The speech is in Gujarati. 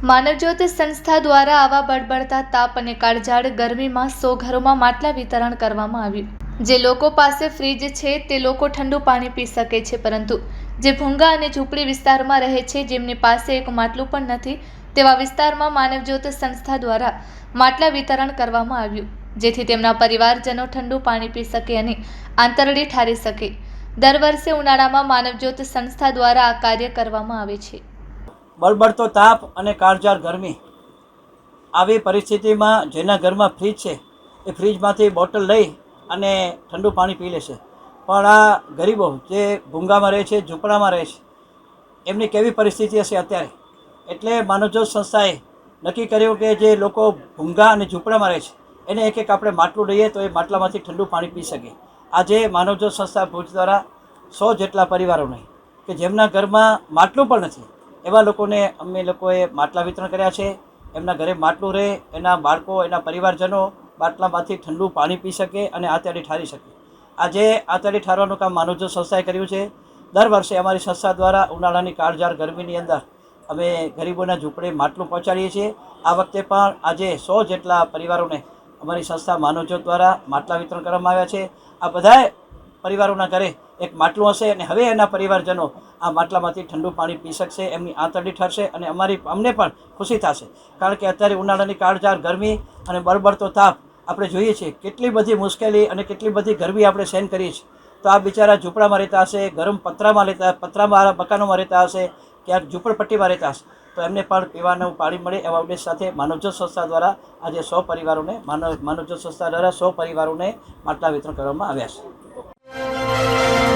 માનવજ્યોત સંસ્થા દ્વારા આવા બળબડતા તાપ અને કાળઝાળ ગરમીમાં 100 ઘરોમાં માટલા વિતરણ કરવામાં આવ્યું। જે લોકો પાસે ફ્રીજ છે તે લોકો ઠંડુ પાણી પી શકે છે, પરંતુ જે ભૂંગા અને ઝૂંપડી વિસ્તારમાં રહે છે, જેમની પાસે એક માટલું પણ નથી, તેવા વિસ્તારમાં માનવજ્યોત સંસ્થા દ્વારા માટલા વિતરણ કરવામાં આવ્યું, જેથી તેમના પરિવારજનો ઠંડુ પાણી પી શકે અને આંતરડી ઠારી શકે। દર વર્ષે ઉનાળામાં માનવજ્યોત સંસ્થા દ્વારા આ કાર્ય કરવામાં આવે છે। બળબડતો તાપ અને કાળઝાળ ગરમી, આવી પરિસ્થિતિમાં જેના ઘરમાં ફ્રીજ છે એ ફ્રીજમાંથી બોટલ લઈ અને ઠંડુ પાણી પી લેશે, પણ આ ગરીબો જે ભૂંગામાં રહે છે, ઝૂંપડામાં રહે છે, એમની કેવી પરિસ્થિતિ હશે અત્યારે। એટલે માનવજ્યોત સંસ્થાએ નક્કી કર્યું કે જે લોકો ભૂંગા અને ઝૂંપડામાં રહે છે એને એક એક આપણે માટલું દઈએ તો એ માટલામાંથી ઠંડુ પાણી પી શકે। આજે માનવજ્યોત સંસ્થા ભુજ દ્વારા 100 જેટલા પરિવારોને કે જેમના ઘરમાં માટલું પણ નથી એવા લોકોને અમે લોકોએ માટલા વિતરણ કર્યા છે। એમના ઘરે માટલું રહે, એના બાળકો, એના પરિવારજનો માટલામાંથી ઠંડુ પાણી પી શકે અને આંતરડી ઠારી શકે। આજે આંતરડી ઠારવાનું કામ માનવજ્યોત સંસ્થાએ કર્યું છે। દર વર્ષે અમારી સંસ્થા દ્વારા ઉનાળાની કાળઝાળ ગરમીની અંદર અમે ગરીબોના ઝૂંપડે માટલું પહોંચાડીએ છીએ। આ વખતે પણ આજે 100 જેટલા પરિવારોને અમારી સંસ્થા માનવજ્યોત દ્વારા માટલા વિતરણ કરવામાં આવ્યા છે। આ બધાય પરિવારોના ઘરે એક માટલું હશે અને હવે એના પરિવારજનો આ માટલામાંથી ઠંડુ પાણી પી શકશે, એમની આંતરડી ઠરશે અને અમને પણ ખુશી થશે। કારણ કે અત્યારે ઉનાળાની કાળઝાળ ગરમી અને બળબડતો તાપ આપણે જોઈએ છીએ, કેટલી બધી મુશ્કેલી અને કેટલી બધી ગરમી આપણે સહન કરીએ છીએ, તો આ બિચારા ઝૂંપડામાં રહેતા હશે, ગરમ પતરામાં મકાનોમાં રહેતા હશે, ક્યાંક ઝૂંપડપટ્ટીમાં રહેતા હશે, તો એમને પણ પીવાનું પાણી મળે એવા ઉદ્દેશ સાથે માનવજ્યોત સંસ્થા દ્વારા આજે 100 પરિવારોને માનવજ્યોત સંસ્થા દ્વારા 100 પરિવારોને માટલા વિતરણ કરવામાં આવ્યા છે।